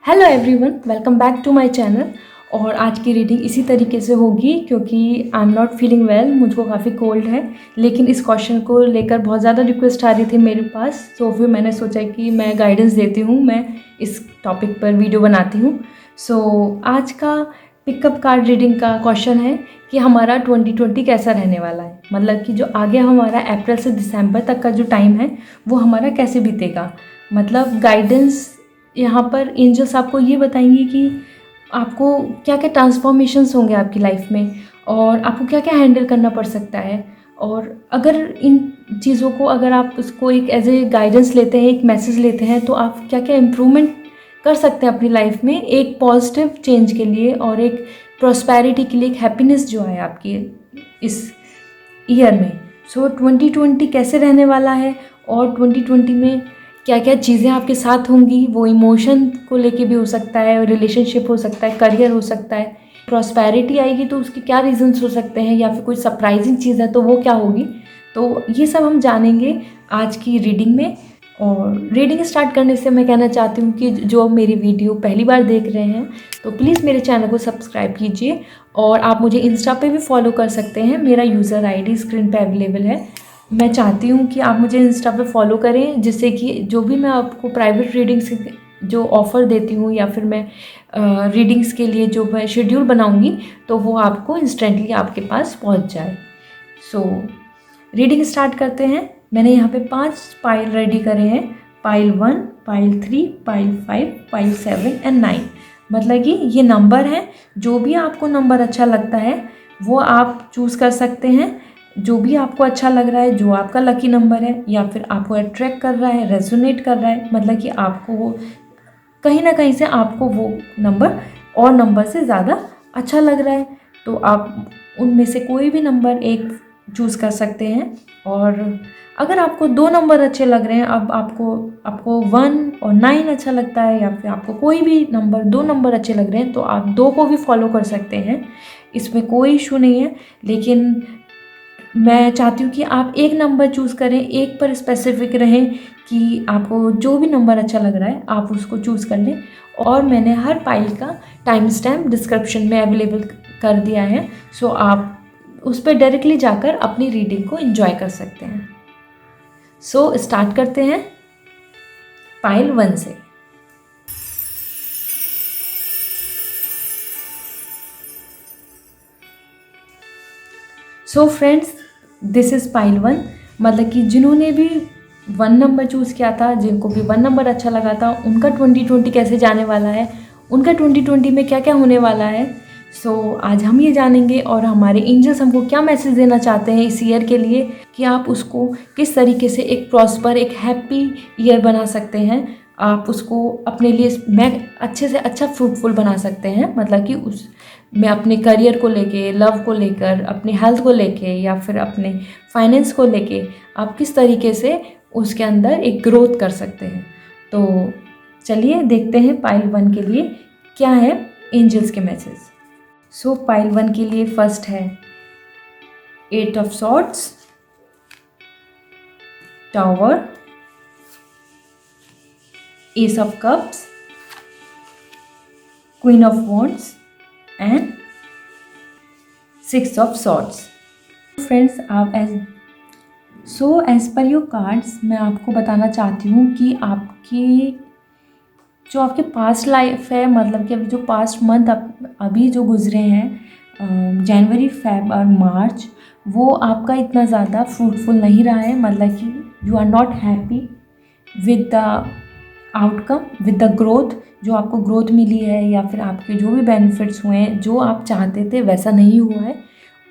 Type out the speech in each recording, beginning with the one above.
Hello everyone, welcome back to my channel. और आज की रीडिंग इसी तरीके से होगी क्योंकि I am not feeling well, मुझको काफ़ी कोल्ड है। लेकिन इस क्वेश्चन को लेकर बहुत ज़्यादा रिक्वेस्ट आ रही थी मेरे पास, तो फिर मैंने सोचा कि मैं गाइडेंस देती हूँ, मैं इस टॉपिक पर वीडियो बनाती हूँ। आज का पिकअप कार्ड रीडिंग का क्वेश्चन है कि हमारा 2020 कैसा रहने वाला है। मतलब कि जो आगे हमारा अप्रैल से दिसंबर तक का जो टाइम है वो हमारा कैसे बीतेगा। मतलब गाइडेंस यहाँ पर एंजल्स आपको ये बताएंगे कि आपको क्या क्या ट्रांसफॉर्मेशंस होंगे आपकी लाइफ में और आपको क्या क्या हैंडल करना पड़ सकता है। और अगर इन चीज़ों को अगर आप उसको एक एज ए गाइडेंस लेते हैं, एक मैसेज लेते हैं, तो आप क्या क्या इम्प्रूवमेंट कर सकते हैं अपनी लाइफ में एक पॉजिटिव चेंज के लिए और एक प्रॉस्पेरिटी के लिए, एक हैप्पीनेस जो है आपकी इस ईयर में। 2020 कैसे रहने वाला है और 2020 में क्या क्या चीज़ें आपके साथ होंगी, वो इमोशन को लेके भी हो सकता है, रिलेशनशिप हो सकता है, करियर हो सकता है। प्रॉस्पेरिटी आएगी तो उसके क्या रीजंस हो सकते हैं, या फिर कोई सरप्राइजिंग चीज़ है तो वो क्या होगी। तो ये सब हम जानेंगे आज की रीडिंग में। और रीडिंग स्टार्ट करने से मैं कहना चाहती हूँ कि जो मेरी वीडियो पहली बार देख रहे हैं तो प्लीज़ मेरे चैनल को सब्सक्राइब कीजिए। और आप मुझे इंस्टा पे भी फॉलो कर सकते हैं, मेरा यूज़र आईडी स्क्रीन पे अवेलेबल है। मैं चाहती हूँ कि आप मुझे इंस्टा पे फॉलो करें, जिससे कि जो भी मैं आपको प्राइवेट रीडिंग्स जो ऑफ़र देती हूँ या फिर मैं रीडिंग्स के लिए जो मैं शेड्यूल बनाऊँगी तो वो आपको इंस्टेंटली आपके पास पहुँच जाए। रीडिंग स्टार्ट करते हैं। मैंने यहाँ पे 5 पाइल रेडी करे हैं, pile 1, pile 3, pile 5, pile 7 and 9। मतलब कि ये नंबर हैं, जो भी आपको नंबर अच्छा लगता है वो आप चूज़ कर सकते हैं। जो भी आपको अच्छा लग रहा है, जो आपका लकी नंबर है या फिर आपको अट्रैक्ट कर रहा है, रेजोनेट कर रहा है, मतलब कि आपको वो कहीं ना कहीं से आपको वो नंबर और नंबर से ज़्यादा अच्छा लग रहा है, तो आप उनमें से कोई भी नंबर एक चूज़ कर सकते हैं। और अगर आपको 2 नंबर अच्छे लग रहे हैं, अब आपको 1 और 9 अच्छा लगता है, या फिर आपको कोई भी नंबर 2 नंबर अच्छे लग रहे हैं तो आप 2 को भी फॉलो कर सकते हैं, इसमें कोई इशू नहीं है। लेकिन मैं चाहती हूँ कि आप एक नंबर चूज़ करें, एक पर स्पेसिफिक रहें कि आपको जो भी नंबर अच्छा लग रहा है आप उसको चूज़ कर लें। और मैंने हर पाइल का टाइम स्टैम्प डिस्क्रिप्शन में अवेलेबल कर दिया है, आप उस पर डायरेक्टली जाकर अपनी रीडिंग को एंजॉय कर सकते हैं। स्टार्ट करते हैं पाइल 1 से। Friends, this is pile 1। मतलब कि जिन्होंने भी 1 नंबर चूज़ किया था, जिनको भी 1 नंबर अच्छा लगा था, उनका 2020 कैसे जाने वाला है, उनका 2020 में क्या क्या होने वाला है। आज हम ये जानेंगे और हमारे एंजल्स हमको क्या मैसेज देना चाहते हैं इस ईयर के लिए, कि आप उसको किस तरीके से एक प्रॉस्पर, एक हैप्पी ईयर बना सकते हैं। आप उसको अपने लिए मैं अच्छे से अच्छा फ्रूटफुल बना सकते हैं। मतलब कि उस मैं अपने करियर को लेके, लव को लेकर, अपनी हेल्थ को लेके या फिर अपने फाइनेंस को लेके आप किस तरीके से उसके अंदर एक ग्रोथ कर सकते हैं। तो चलिए देखते हैं पाइल 1 के लिए क्या है एंजल्स के मैसेज। पाइल 1 के लिए फर्स्ट है 8 of swords, tower, S of cups, queen of wands and 6 of swords. Friends, आप एज पर योर कार्ड्स मैं आपको बताना चाहती हूँ कि आपके पास्ट लाइफ है, मतलब कि अभी जो पास्ट मंथ अभी जो गुजरे हैं, जनवरी, फेब और मार्च, वो आपका इतना ज़्यादा फ्रूटफुल नहीं रहा है। मतलब कि you are not happy with the outcome, with the growth. जो आपको ग्रोथ मिली है या फिर आपके जो भी बेनिफिट्स हुए हैं, जो आप चाहते थे वैसा नहीं हुआ है,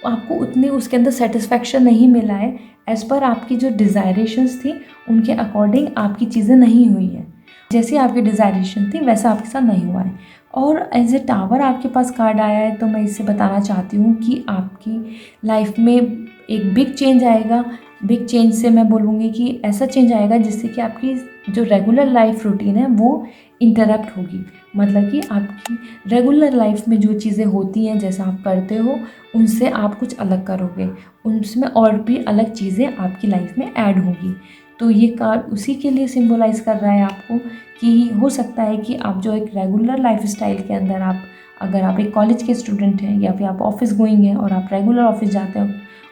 आपको उतने उसके अंदर सेटिस्फैक्शन नहीं मिला है। एज़ पर आपकी जो डिज़ायरेशंस थी उनके अकॉर्डिंग आपकी चीज़ें नहीं हुई हैं, जैसे आपकी डिज़ायरेशन थी वैसा आपके साथ नहीं हुआ है। और एज ए टावर आपके पास कार्ड आया है, तो मैं इससे बताना चाहती हूँ कि आपकी लाइफ में एक बिग चेंज आएगा। बिग चेंज से मैं बोलूँगी कि ऐसा चेंज आएगा जिससे कि आपकी जो रेगुलर लाइफ रूटीन है वो इंटरप्ट होगी। मतलब कि आपकी रेगुलर लाइफ में जो चीज़ें होती हैं, जैसा आप करते हो, उनसे आप कुछ अलग करोगे, उनमें और भी अलग चीज़ें आपकी लाइफ में ऐड होंगी। तो ये कार्ड उसी के लिए सिंबलाइज़ कर रहा है आपको कि हो सकता है कि आप जो एक रेगुलर लाइफस्टाइल के अंदर आप, अगर आप एक कॉलेज के स्टूडेंट हैं या फिर आप ऑफिस गोइंग हैं और आप रेगुलर ऑफिस जाते हो,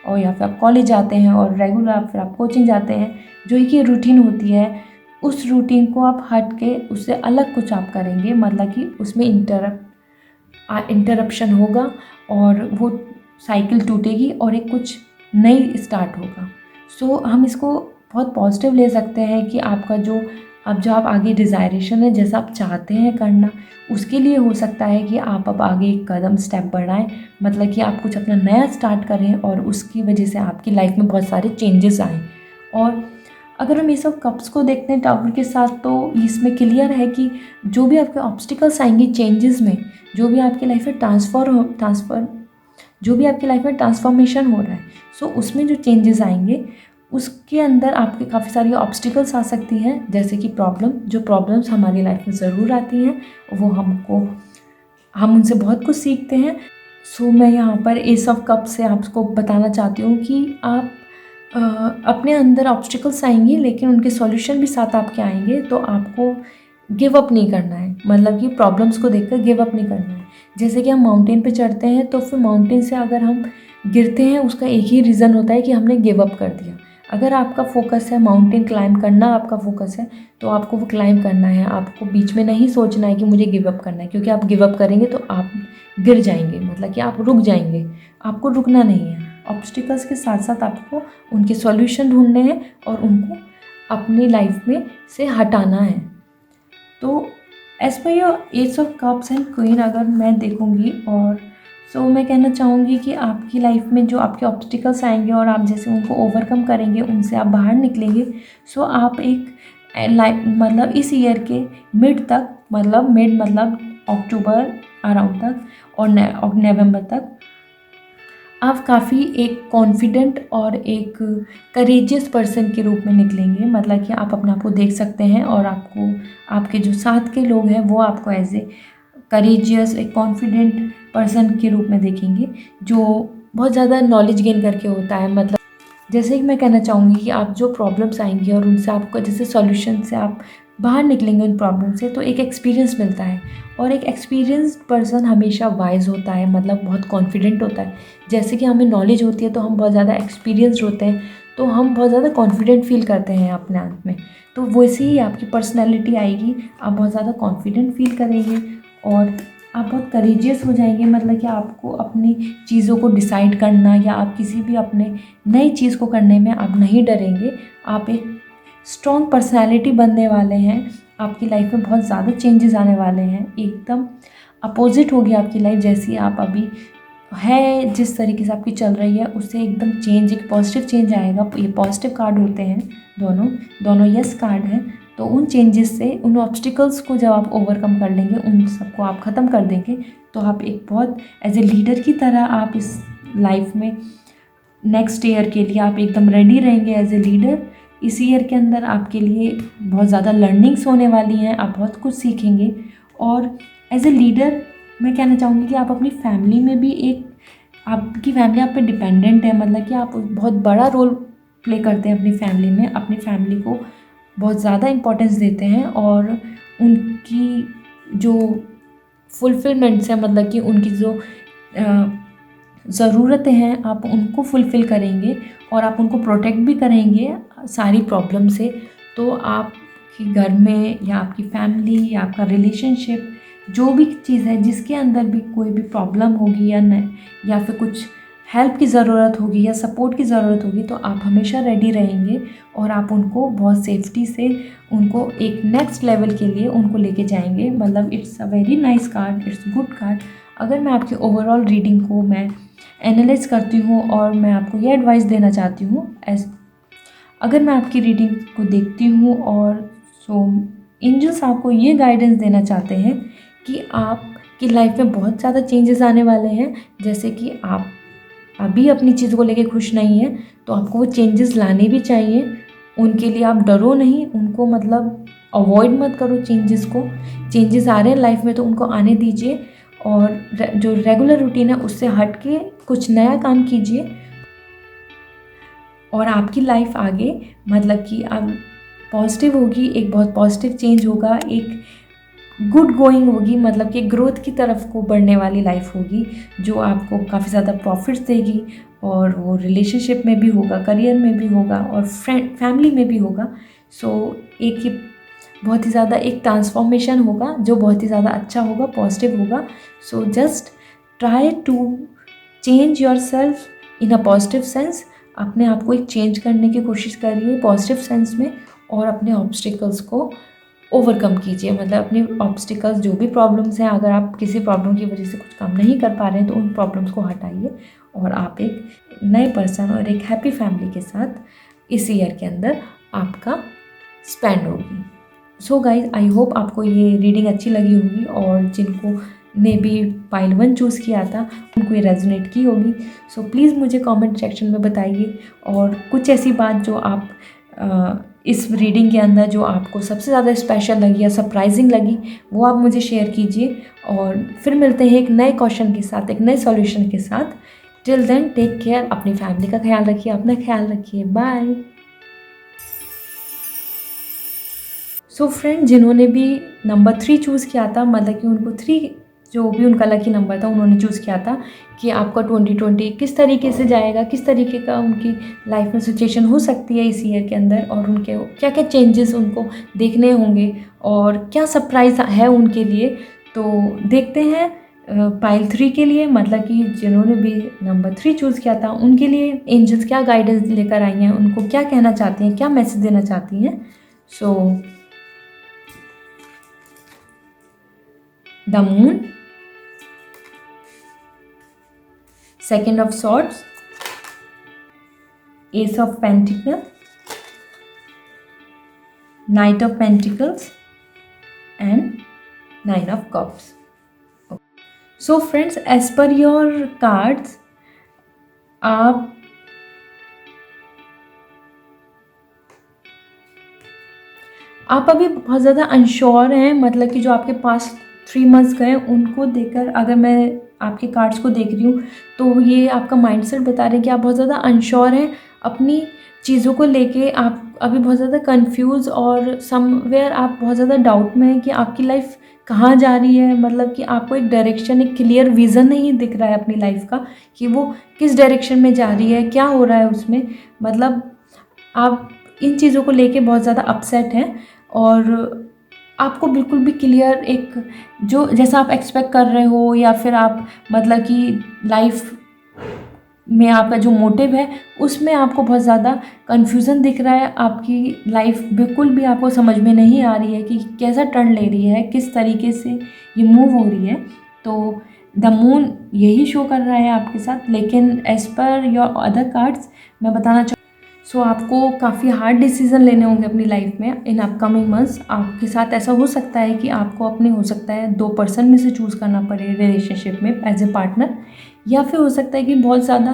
और या फिर आप कॉलेज जाते हैं और रेगुलर फिर आप कोचिंग जाते हैं, जो एक ये रूटीन होती है, उस रूटीन को आप हट के उससे अलग कुछ आप करेंगे, मतलब कि उसमें इंटरप्शन होगा और वो साइकिल टूटेगी और एक कुछ नई स्टार्ट होगा। सो हम इसको बहुत पॉजिटिव ले सकते हैं कि आपका जो आप आगे डिज़ायरेशन है, जैसा आप चाहते हैं करना, उसके लिए हो सकता है कि आप अब आगे एक कदम स्टेप बढ़ाएं, मतलब कि आप कुछ अपना नया स्टार्ट करें और उसकी वजह से आपकी लाइफ में बहुत सारे चेंजेस आएँ। और अगर हम ये सब कप्स को देखते हैं टावर के साथ, तो इसमें क्लियर है कि जो भी आपके ऑब्स्टिकल्स आएंगे चेंजेस में, जो भी आपकी लाइफ में जो भी आपकी लाइफ में ट्रांसफॉर्मेशन हो रहा है, सो उसमें जो चेंजेस आएंगे उसके अंदर आपके काफ़ी सारी ऑब्स्टिकल्स आ सकती हैं, जैसे कि जो प्रॉब्लम्स हमारी लाइफ में ज़रूर आती हैं, वो हम उनसे बहुत कुछ सीखते हैं। सो मैं यहाँ पर एस ऑफ कप से आपको बताना चाहती हूँ कि आप अपने अंदर ऑब्स्टिकल्स आएंगे लेकिन उनके सॉल्यूशन भी साथ आपके आएंगे, तो आपको गिव अप नहीं करना है, मतलब कि प्रॉब्लम्स को देखकर गिव अप नहीं करना है। जैसे कि हम माउंटेन पे चढ़ते हैं तो फिर माउंटेन से अगर हम गिरते हैं उसका एक ही रीज़न होता है कि हमने गिव अप कर दिया। अगर आपका फोकस है माउंटेन क्लाइंब करना, आपका फोकस है, तो आपको वो क्लाइंब करना है, आपको बीच में नहीं सोचना है कि मुझे गिव अप करना है, क्योंकि आप गिव अप करेंगे तो आप गिर जाएंगे, मतलब कि आप रुक जाएंगे। आपको रुकना नहीं है, ऑब्स्टिकल्स के साथ साथ आपको उनके सॉल्यूशन ढूंढने हैं और उनको अपनी लाइफ में से हटाना है। तो as per your ace of cups and queen अगर मैं देखूंगी, और मैं कहना चाहूँगी कि आपकी लाइफ में जो आपके ऑब्स्टिकल्स आएंगे और आप जैसे उनको ओवरकम करेंगे, उनसे आप बाहर निकलेंगे, आप एक मतलब इस ईयर के मिड तक, मतलब अक्टूबर अराउंड तक और नवंबर तक आप काफ़ी एक कॉन्फिडेंट और एक करेजियस पर्सन के रूप में निकलेंगे, मतलब कि आप अपने आप को देख सकते हैं और आपको आपके जो साथ के लोग हैं वो आपको एज ए करेजियस, एक कॉन्फिडेंट पर्सन के रूप में देखेंगे, जो बहुत ज़्यादा नॉलेज गेन करके होता है। मतलब जैसे कि मैं कहना चाहूँगी कि आप जो प्रॉब्लम्स आएंगी और उनसे आपको जैसे सॉल्यूशन से आप बाहर निकलेंगे उन प्रॉब्लम से, तो एक एक्सपीरियंस मिलता है, और एक एक्सपीरियंस्ड पर्सन हमेशा वाइज होता है, मतलब बहुत कॉन्फिडेंट होता है। जैसे कि हमें नॉलेज होती है तो हम बहुत ज़्यादा एक्सपीरियंस्ड होते हैं, तो हम बहुत ज़्यादा कॉन्फिडेंट फील करते हैं अपने आप में, तो वैसे ही आपकी पर्सनैलिटी आएगी, आप बहुत ज़्यादा कॉन्फिडेंट फील करेंगे और आप बहुत करेजियस हो जाएंगे, मतलब कि आपको अपनी चीज़ों को डिसाइड करना या आप किसी भी अपने नई चीज़ को करने में आप नहीं डरेंगे। आप एक स्ट्रॉन्ग पर्सनैलिटी बनने वाले हैं, आपकी लाइफ में बहुत ज़्यादा चेंजेस आने वाले हैं, एकदम अपोजिट होगी आपकी लाइफ जैसी आप अभी है, जिस तरीके से आपकी चल रही है उससे एकदम चेंज, एक पॉजिटिव चेंज आएगा। ये पॉजिटिव कार्ड होते हैं दोनों यस कार्ड हैं, तो उन चेंजेस से, उन ऑब्स्टिकल्स को जब आप ओवरकम कर लेंगे, उन सबको आप ख़त्म कर देंगे, तो आप एक बहुत एज ए लीडर की तरह आप इस लाइफ में नेक्स्ट ईयर के लिए आप एकदम रेडी रहेंगे एज ए लीडर। इस ईयर के अंदर आपके लिए बहुत ज़्यादा लर्निंग्स होने वाली हैं, आप बहुत कुछ सीखेंगे, और एज ए लीडर मैं कहना चाहूँगी कि आप अपनी फैमिली में भी आपकी फैमिली आप पे डिपेंडेंट है, मतलब कि आप बहुत बड़ा रोल प्ले करते हैं अपनी फैमिली में, अपनी फैमिली को बहुत ज़्यादा इम्पोर्टेंस देते हैं और उनकी जो फुलफिलमेंट्स हैं, मतलब कि उनकी जो ज़रूरतें हैं आप उनको फुलफ़िल करेंगे और आप उनको प्रोटेक्ट भी करेंगे सारी प्रॉब्लम से। तो आपके घर में या आपकी फैमिली या आपका रिलेशनशिप, जो भी चीज़ है जिसके अंदर भी कोई भी प्रॉब्लम होगी या फिर कुछ हेल्प की ज़रूरत होगी या सपोर्ट की ज़रूरत होगी, तो आप हमेशा रेडी रहेंगे और आप उनको बहुत सेफ्टी से उनको एक नेक्स्ट लेवल के लिए उनको लेके जाएंगे। मतलब it's a very nice card, it's good card. अगर मैं आपकी ओवरऑल रीडिंग को मैं एनालाइज करती हूँ और मैं आपको ये एडवाइस देना चाहती हूँ, अगर मैं आपकी रीडिंग को देखती हूँ और एंजल्स आपको ये गाइडेंस देना चाहते हैं कि आपकी लाइफ में बहुत ज़्यादा चेंजेस आने वाले हैं, जैसे कि आप अभी अपनी चीज़ को लेके खुश नहीं है तो आपको वो चेंजेस लाने भी चाहिए। उनके लिए आप डरो नहीं, उनको मतलब अवॉइड मत करो चेंजेस को। चेंजेस आ रहे हैं लाइफ में तो उनको आने दीजिए और जो रेगुलर रूटीन है उससे हट के कुछ नया काम कीजिए। और आपकी लाइफ आगे मतलब कि अब पॉजिटिव होगी, एक बहुत पॉजिटिव चेंज होगा, एक गुड गोइंग होगी, मतलब कि ग्रोथ की तरफ को बढ़ने वाली लाइफ होगी जो आपको काफ़ी ज़्यादा प्रॉफिट्स देगी। और वो रिलेशनशिप में भी होगा, करियर में भी होगा और फैमिली में भी होगा। सो एक ही बहुत ही ज़्यादा एक ट्रांसफॉर्मेशन होगा जो बहुत ही ज़्यादा अच्छा होगा, पॉजिटिव होगा। So just try to change yourself in a positive sense. अपने आप को एक चेंज करने की कोशिश करिए पॉजिटिव सेंस में, और अपने ऑब्स्टिकल्स को ओवरकम कीजिए। मतलब अपने ऑब्स्टिकल्स जो भी प्रॉब्लम्स हैं, अगर आप किसी प्रॉब्लम की वजह से कुछ काम नहीं कर पा रहे हैं तो उन प्रॉब्लम्स को हटाइए और आप एक नए पर्सन और एक हैप्पी फैमिली के साथ इस ईयर के अंदर आपका स्पेंड होगी। सो गाइज, आई होप आपको ये रीडिंग अच्छी लगी होगी और जिनको ने भी पाइल 1 चूज़ किया था उनको ये रेजोनेट की होगी। सो प्लीज़ मुझे कमेंट सेक्शन में बताइए, और कुछ ऐसी बात जो आप इस रीडिंग के अंदर जो आपको सबसे ज़्यादा स्पेशल लगी या सरप्राइजिंग लगी वो आप मुझे शेयर कीजिए। और फिर मिलते हैं एक नए क्वेश्चन के साथ, एक नए सॉल्यूशन के साथ। टिल देन टेक केयर, अपनी फैमिली का ख्याल रखिए, अपना ख्याल रखिए, बाय। सो फ्रेंड, जिन्होंने भी नंबर 3 चूज़ किया था, मतलब कि उनको 3 जो भी उनका लकी नंबर था उन्होंने चूज़ किया था कि आपका 2020 किस तरीके से जाएगा, किस तरीके का उनकी लाइफ में सिचुएशन हो सकती है इस ईयर के अंदर, और उनके क्या क्या चेंजेस उनको देखने होंगे और क्या सरप्राइज़ है उनके लिए। तो देखते हैं पाइल 3 के लिए, मतलब कि जिन्होंने भी नंबर 3 चूज़ किया था उनके लिए एंजल्स क्या गाइडेंस लेकर आई हैं, उनको क्या कहना चाहती हैं, क्या मैसेज देना चाहती हैं। So the moon, Second of Swords, Ace of Pentacles, Knight of Pentacles and Nine of Cups. So friends, as per your cards, आप अभी बहुत ज़्यादा अनश्योर हैं, मतलब कि जो आपके पास 3 मंथ्स गए उनको देखकर अगर मैं आपके कार्ड्स को देख रही हूँ तो ये आपका माइंडसेट बता रहे हैं कि आप बहुत ज़्यादा अनश्योर हैं अपनी चीज़ों को लेके। आप अभी बहुत ज़्यादा कंफ्यूज और समवेयर आप बहुत ज़्यादा डाउट में हैं कि आपकी लाइफ कहाँ जा रही है, मतलब कि आपको एक डायरेक्शन, एक क्लियर विज़न नहीं दिख रहा है अपनी लाइफ का कि वो किस डायरेक्शन में जा रही है, क्या हो रहा है उसमें। मतलब आप इन चीज़ों को लेके बहुत ज़्यादा अपसेट हैं और आपको बिल्कुल भी क्लियर एक जो जैसा आप एक्सपेक्ट कर रहे हो, या फिर आप मतलब कि लाइफ में आपका जो मोटिव है उसमें आपको बहुत ज़्यादा कन्फ्यूज़न दिख रहा है। आपकी लाइफ बिल्कुल भी आपको समझ में नहीं आ रही है कि कैसा टर्न ले रही है, किस तरीके से ये मूव हो रही है। तो द मून यही शो कर रहा है आपके साथ, लेकिन as per your other cards मैं बताना सो आपको काफ़ी हार्ड डिसीजन लेने होंगे अपनी लाइफ में इन अपकमिंग मंथ्स। आपके साथ ऐसा हो सकता है कि आपको अपने हो सकता है 2 पर्सन में से चूज़ करना पड़े रिलेशनशिप में एज ए पार्टनर, या फिर हो सकता है कि बहुत ज़्यादा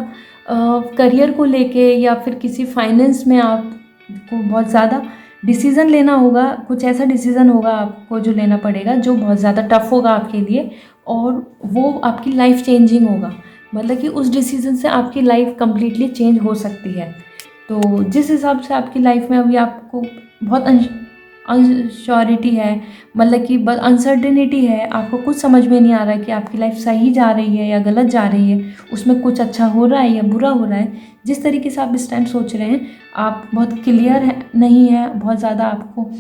करियर को लेके या फिर किसी फाइनेंस में आपको बहुत ज़्यादा डिसीज़न लेना होगा। कुछ ऐसा डिसीज़न होगा आपको जो लेना पड़ेगा जो बहुत ज़्यादा टफ होगा आपके लिए, और वो आपकी लाइफ चेंजिंग होगा। मतलब कि उस डिसीज़न से आपकी लाइफ कम्प्लीटली चेंज हो सकती है। तो जिस हिसाब से आपकी लाइफ में अभी आपको बहुत अनश्योरिटी है, मतलब कि बहुत अनसर्टेनिटी है, आपको कुछ समझ में नहीं आ रहा है कि आपकी लाइफ सही जा रही है या गलत जा रही है, उसमें कुछ अच्छा हो रहा है या बुरा हो रहा है। जिस तरीके से आप इस टाइम सोच रहे हैं आप बहुत क्लियर है नहीं है, बहुत ज़्यादा आपको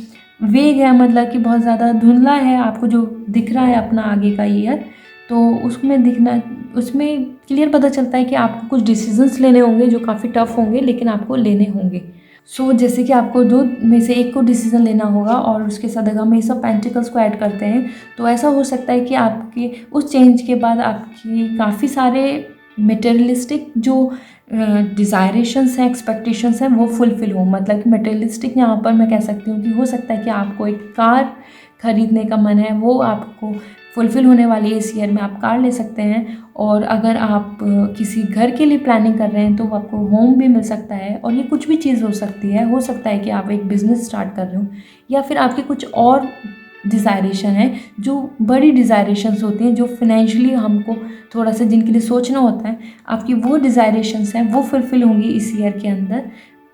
वेग है, मतलब कि बहुत ज़्यादा धुंधला है आपको जो दिख रहा है अपना आगे का ईयर। तो उसमें क्लियर पता चलता है कि आपको कुछ डिसीजंस लेने होंगे जो काफ़ी टफ होंगे, लेकिन आपको लेने होंगे। सो जैसे कि आपको 2 में से 1 को डिसीज़न लेना होगा, और उसके साथ अगर हम ये सब पेंटिकल्स को ऐड करते हैं तो ऐसा हो सकता है कि आपके उस चेंज के बाद आपकी काफ़ी सारे मटेरियलिस्टिक जो डिज़ायरेशंस हैं, एक्सपेक्टेशंस हैं, वो फुलफ़िल हो। मतलब कि मटेरियलिस्टिक यहाँ पर मैं कह सकती हूँ कि हो सकता है कि आपको एक कार खरीदने का मन है, वो आपको फुलफ़िल होने वाली है इस ईयर में, आप कार ले सकते हैं। और अगर आप किसी घर के लिए प्लानिंग कर रहे हैं तो आपको होम भी मिल सकता है, और ये कुछ भी चीज़ हो सकती है। हो सकता है कि आप एक बिज़नेस स्टार्ट कर रहे हो, या फिर आपके कुछ और डिज़ायरेशन है, जो बड़ी डिज़ायरेशंस होती हैं, जो फाइनेंशियली हमको थोड़ा सा जिनके लिए सोचना होता है, आपकी वो डिज़ायरेशंस हैं वो फुलफ़िल होंगी इस ईयर के अंदर।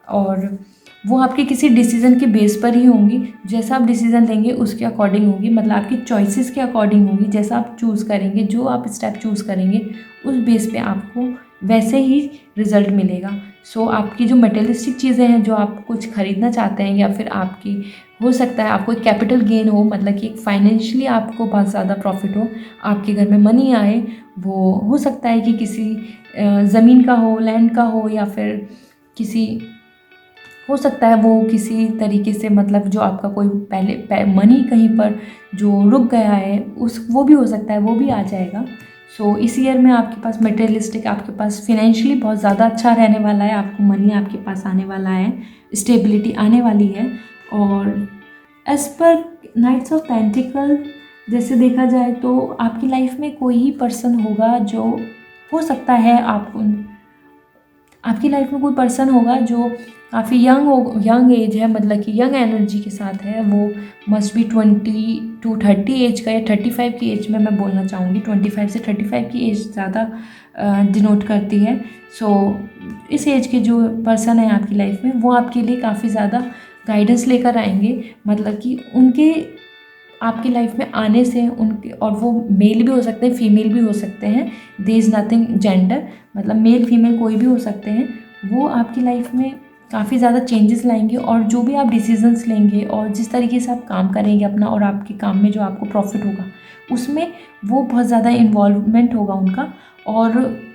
और वो आपके किसी डिसीज़न के बेस पर ही होंगी। जैसा आप डिसीज़न लेंगे उसके अकॉर्डिंग होगी, मतलब आपकी चॉइसेस के अकॉर्डिंग होगी। जैसा आप चूज़ करेंगे, जो आप स्टेप चूज़ करेंगे, उस बेस पे आपको वैसे ही रिज़ल्ट मिलेगा। सो आपकी जो मटेरियलिस्टिक चीज़ें हैं, जो आप कुछ ख़रीदना चाहते हैं, या फिर आपकी हो सकता है आपको एक कैपिटल गेन हो, मतलब कि एक फाइनेंशियली आपको बहुत ज़्यादा प्रॉफिट हो, आपके घर में मनी आए। वो हो सकता है कि किसी ज़मीन का हो, लैंड का हो, या फिर किसी हो सकता है वो किसी तरीके से, मतलब जो आपका कोई पहले मनी कहीं पर जो रुक गया है, उस वो भी हो सकता है, वो भी आ जाएगा। सो इस ईयर में आपके पास मटेरियलिस्टिक, आपके पास फिनेंशियली बहुत ज़्यादा अच्छा रहने वाला है, आपको मनी आपके पास आने वाला है, स्टेबिलिटी आने वाली है। और as per nights of pentacle जैसे देखा जाए तो आपकी लाइफ में कोई ही पर्सन होगा जो हो सकता है आपकी लाइफ में कोई पर्सन होगा जो काफ़ी यंग एज है, मतलब कि यंग एनर्जी के साथ है। वो मस्ट बी 20 to 30 एज का, या 35 की एज में मैं बोलना चाहूँगी। 25 से 35 की एज ज़्यादा डिनोट करती है। सो इस एज के जो पर्सन है आपकी लाइफ में, वो आपके लिए काफ़ी ज़्यादा गाइडेंस लेकर आएंगे, मतलब कि उनके आपकी लाइफ में आने से उनके, और वो मेल भी हो सकते हैं, फीमेल भी हो सकते हैं, देयर इज़ नथिंग जेंडर, मतलब मेल फीमेल कोई भी हो सकते हैं। वो आपकी लाइफ में काफ़ी ज़्यादा चेंजेस लाएंगे, और जो भी आप डिसीजंस लेंगे और जिस तरीके से आप काम करेंगे अपना, और आपके काम में जो आपको प्रॉफिट होगा उसमें वो बहुत ज़्यादा इन्वॉल्वमेंट होगा उनका। और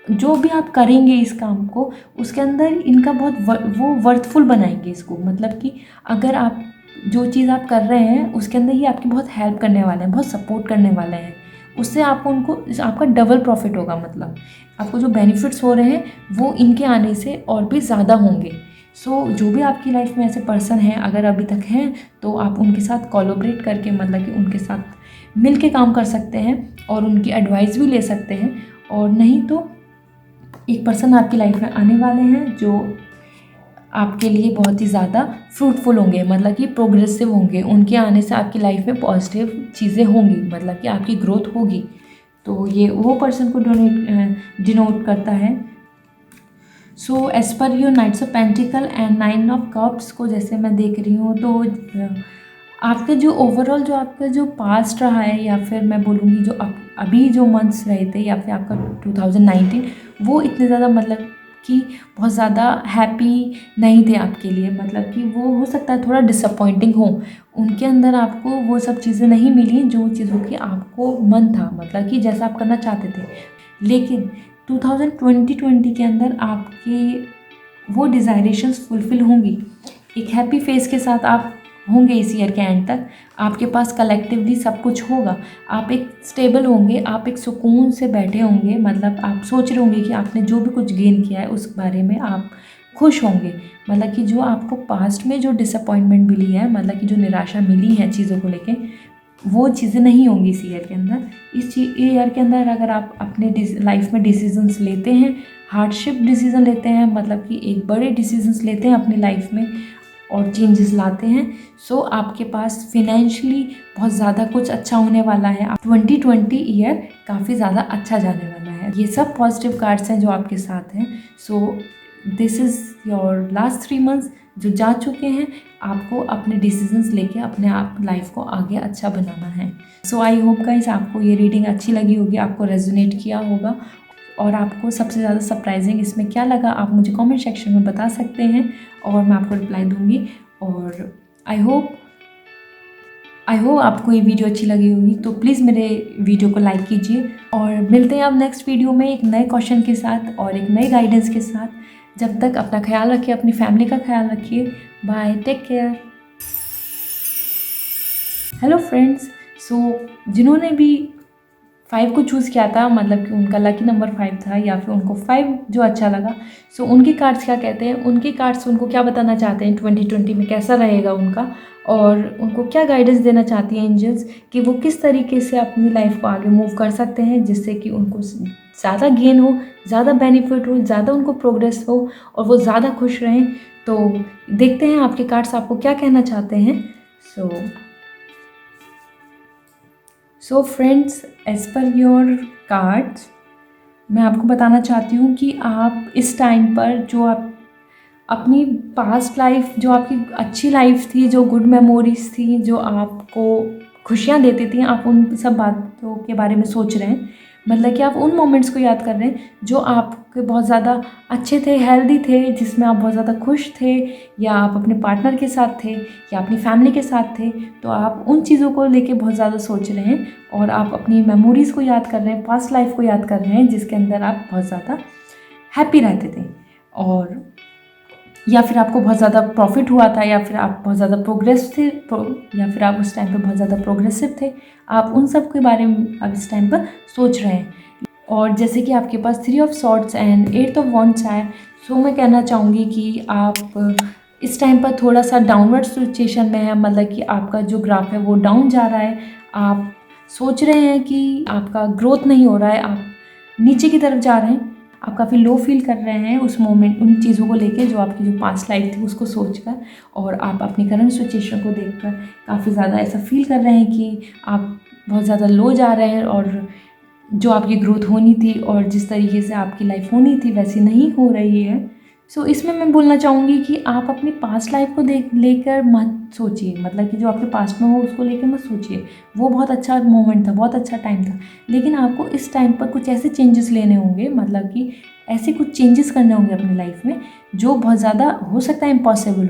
जो भी आप करेंगे इस काम को, उसके अंदर इनका बहुत वो वर्थफुल बनाएंगे इसको, मतलब कि अगर आप जो चीज़ आप कर रहे हैं उसके अंदर ये आपकी बहुत हेल्प करने वाले हैं, बहुत सपोर्ट करने वाले हैं। उससे आपको आपका डबल प्रॉफिट होगा, मतलब आपको जो बेनिफिट्स हो रहे हैं वो इनके आने से और भी ज़्यादा होंगे। सो जो भी आपकी लाइफ में ऐसे पर्सन हैं, अगर अभी तक हैं, तो आप उनके साथ कोलैबोरेट करके, मतलब कि उनके साथ मिल के काम कर सकते हैं और उनकी एडवाइस भी ले सकते हैं। और नहीं तो एक पर्सन आपकी लाइफ में आने वाले हैं जो आपके लिए बहुत ही ज़्यादा फ्रूटफुल होंगे, मतलब कि प्रोग्रेसिव होंगे। उनके आने से आपकी लाइफ में पॉजिटिव चीज़ें होंगी, मतलब कि आपकी ग्रोथ होगी। तो ये वो पर्सन को डिनोट करता है। So as per your knights of pentacles and 9 of cups को जैसे मैं देख रही हूँ, तो आपके जो ओवरऑल जो आपका जो पास्ट रहा है, या फिर मैं बोलूँगी जो अभी जो मंथ्स रहे थे, या फिर आपका 2019, वो इतने ज़्यादा, मतलब कि बहुत ज़्यादा हैप्पी नहीं थे आपके लिए, मतलब कि वो हो सकता है थोड़ा डिसअपॉइंटिंग हो। उनके अंदर आपको वो सब चीज़ें नहीं मिली जो चीज़ों की आपको मन था, मतलब कि जैसा आप करना चाहते थे। लेकिन 2020 के अंदर आपके वो डिज़ायरेशंस फुलफ़िल होंगी। एक हैप्पी फेस के साथ आप होंगे इस ईयर के एंड तक। आपके पास कलेक्टिवली सब कुछ होगा, आप एक स्टेबल होंगे, आप एक सुकून से बैठे होंगे, मतलब आप सोच रहे होंगे कि आपने जो भी कुछ गेन किया है उस बारे में आप खुश होंगे। मतलब कि जो आपको पास्ट में जो डिसअपॉइंटमेंट मिली है, मतलब कि जो निराशा मिली है चीज़ों को लेके, वो चीज़ें नहीं होंगी इस ईयर के अंदर। इस ईयर के अंदर अगर आप अपने लाइफ में डिसीजंस लेते हैं, हार्डशिप डिसीजन लेते हैं, मतलब कि एक बड़े डिसीजंस लेते हैं अपनी लाइफ में और चेंजेस लाते हैं, सो आपके पास फिनेंशियली बहुत ज़्यादा कुछ अच्छा होने वाला है। 2020 ईयर काफ़ी ज़्यादा अच्छा जाने वाला है। ये सब पॉजिटिव कार्ड्स हैं जो आपके साथ हैं। So this is your last 3 months जो जा चुके हैं। आपको अपने डिसीजंस लेके अपने आप लाइफ को आगे अच्छा बनाना है। सो आई होप गाइस आपको ये रीडिंग अच्छी लगी होगी, आपको रेजोनेट किया होगा, और आपको सबसे ज़्यादा सरप्राइजिंग इसमें क्या लगा आप मुझे कमेंट सेक्शन में बता सकते हैं, और मैं आपको रिप्लाई दूंगी। और आई होप आपको ये वीडियो अच्छी लगी होगी, तो प्लीज़ मेरे वीडियो को लाइक कीजिए, और मिलते हैं अब नेक्स्ट वीडियो में एक नए क्वेश्चन के साथ और एक नए गाइडेंस के साथ। जब तक अपना ख्याल रखिए, अपनी फैमिली का ख्याल रखिए। Bye, take care. Hello friends, so जिन्होंने भी 5 को चूज़ किया था, मतलब कि उनका लकी नंबर 5 था, या फिर उनको 5 जो अच्छा लगा, सो उनके कार्ड्स क्या कहते हैं, उनके कार्ड्स उनको क्या बताना चाहते हैं 2020 में कैसा रहेगा उनका, और उनको क्या गाइडेंस देना चाहती हैं एंजल्स कि वो किस तरीके से अपनी लाइफ को आगे मूव कर सकते हैं, जिससे कि उनको ज़्यादा गेन हो, ज़्यादा बेनिफिट हो, ज़्यादा उनको प्रोग्रेस हो, और वो ज़्यादा खुश रहें। तो देखते हैं आपके कार्ड्स आपको क्या कहना चाहते हैं। So so friends, as per your cards मैं आपको बताना चाहती हूँ कि आप इस टाइम पर जो आप अपनी पास्ट लाइफ, जो आपकी अच्छी लाइफ थी, जो गुड मेमोरीज थी, जो आपको खुशियाँ देती थी, आप उन सब बातों के बारे में सोच रहे हैं। मतलब कि आप उन मोमेंट्स को याद कर रहे हैं जो आपके बहुत ज़्यादा अच्छे थे, हेल्दी थे, जिसमें आप बहुत ज़्यादा खुश थे, या आप अपने पार्टनर के साथ थे, या अपनी फैमिली के साथ थे। तो आप उन चीज़ों को लेके बहुत ज़्यादा सोच रहे हैं और आप अपनी मेमोरीज़ को याद कर रहे हैं, पास्ट लाइफ को याद कर रहे हैं, जिसके अंदर आप बहुत ज़्यादा हैप्पी रहते थे, और या फिर आपको बहुत ज़्यादा प्रॉफिट हुआ था, या फिर आप बहुत ज़्यादा प्रोग्रेस थे, या फिर आप उस टाइम पे बहुत ज़्यादा प्रोग्रेसिव थे। आप उन सब के बारे में अब इस टाइम पर सोच रहे हैं। और जैसे कि आपके पास 3 of swords and 8 of wands है, सो मैं कहना चाहूँगी कि आप इस टाइम पर थोड़ा सा डाउनवर्ड सिचुएशन में है। मतलब कि आपका जो ग्राफ है वो डाउन जा रहा है। आप सोच रहे हैं कि आपका ग्रोथ नहीं हो रहा है, आप नीचे की तरफ जा रहे हैं, आप काफ़ी लो फील कर रहे हैं उस मोमेंट, उन चीज़ों को लेके जो आपकी जो पास्ट लाइफ थी उसको सोचकर, और आप अपनी करंट सिचुएशन को देखकर काफ़ी ज़्यादा ऐसा फील कर रहे हैं कि आप बहुत ज़्यादा लो जा रहे हैं, और जो आपकी ग्रोथ होनी थी और जिस तरीके से आपकी लाइफ होनी थी वैसी नहीं हो रही है। सो इसमें मैं बोलना चाहूँगी कि आप अपनी पास्ट लाइफ को लेकर मत सोचिए। मतलब कि जो आपके पास्ट में हो उसको लेकर मत सोचिए। वो बहुत अच्छा मोमेंट था, बहुत अच्छा टाइम था, लेकिन आपको इस टाइम पर कुछ ऐसे चेंजेस लेने होंगे, मतलब कि ऐसे कुछ चेंजेस करने होंगे अपनी लाइफ में जो बहुत ज़्यादा हो सकता है इम्पॉसिबल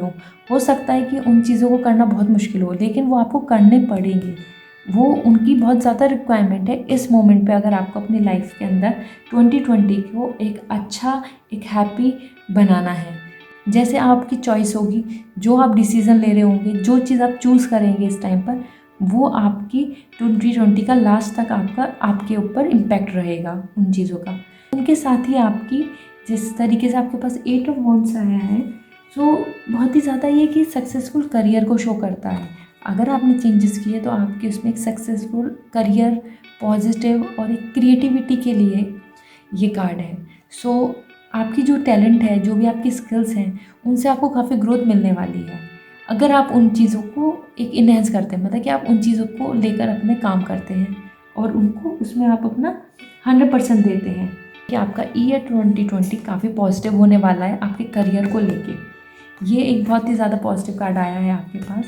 हो सकता है कि उन चीज़ों को करना बहुत मुश्किल हो, लेकिन वो आपको करने पड़ेंगे। वो उनकी बहुत ज़्यादा रिक्वायरमेंट है इस मोमेंट पे, अगर आपको अपनी लाइफ के अंदर 2020 को एक अच्छा, एक हैप्पी बनाना है। जैसे आपकी चॉइस होगी, जो आप डिसीज़न ले रहे होंगे, जो चीज़ आप चूज़ करेंगे इस टाइम पर, वो आपकी 2020 का लास्ट तक आपके ऊपर इम्पैक्ट रहेगा उन चीज़ों का। उनके साथ ही आपकी जिस तरीके से आपके पास 8 ऑफ वॉन्ड्स आया है, सो बहुत ही ज़्यादा ये कि सक्सेसफुल करियर को शो करता है। अगर आपने चेंजेस किए तो आपके उसमें एक सक्सेसफुल करियर, पॉजिटिव और एक क्रिएटिविटी के लिए ये कार्ड है। सो आपकी जो टैलेंट है, जो भी आपकी स्किल्स हैं, उनसे आपको काफ़ी ग्रोथ मिलने वाली है अगर आप उन चीज़ों को एक इन्हेंस करते हैं। मतलब कि आप उन चीज़ों को लेकर अपने काम करते हैं और उनको उसमें आप अपना 100% देते हैं कि आपका ईयर 2020 काफ़ी पॉजिटिव होने वाला है आपके करियर को लेके। ये एक बहुत ही ज़्यादा पॉजिटिव कार्ड आया है आपके पास,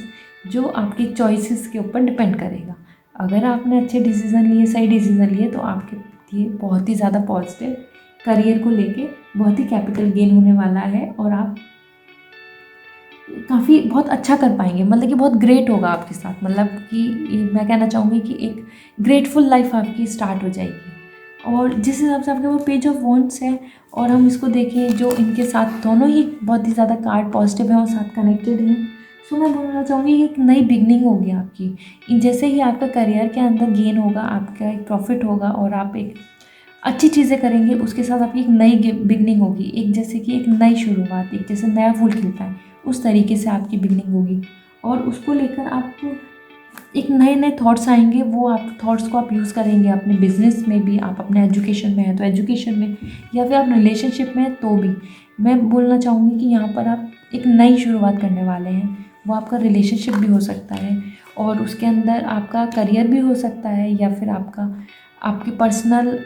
जो आपकी चॉइसेस के ऊपर डिपेंड करेगा। अगर आपने अच्छे डिसीज़न लिए, सही डिसीज़न लिए, तो आपके लिए बहुत ही ज़्यादा पॉजिटिव करियर को लेके बहुत ही कैपिटल गेन होने वाला है, और आप काफ़ी बहुत अच्छा कर पाएंगे। मतलब कि बहुत ग्रेट होगा आपके साथ। मतलब कि मैं कहना चाहूँगी कि एक ग्रेटफुल लाइफ आपकी स्टार्ट हो जाएगी। और जिस हिसाब से आपके वो पेज ऑफ वॉन्ड्स है, और हम इसको देखें जो इनके साथ दोनों ही बहुत ही ज़्यादा कार्ड पॉजिटिव हैं और साथ कनेक्टेड हैं, सो मैं बोलना चाहूँगी कि एक नई बिगनिंग होगी आपकी। जैसे ही आपका करियर के अंदर गेन होगा, आपका एक प्रॉफिट होगा और आप एक अच्छी चीज़ें करेंगे, उसके साथ आपकी एक नई बिगनिंग होगी। एक जैसे कि एक नई शुरुआत, एक जैसे नया फूल खिलता है उस तरीके से आपकी बिगनिंग होगी, और उसको लेकर आपको एक नए नए थॉट्स आएंगे। वो आप थॉट्स को आप यूज़ करेंगे अपने बिजनेस में भी, आप अपने एजुकेशन में हैं तो एजुकेशन में, या फिर आप रिलेशनशिप में हैं तो भी। मैं बोलना चाहूँगी कि यहाँ पर आप एक नई शुरुआत करने वाले हैं। वो आपका रिलेशनशिप भी हो सकता है, और उसके अंदर आपका करियर भी हो सकता है, या फिर आपके पर्सनल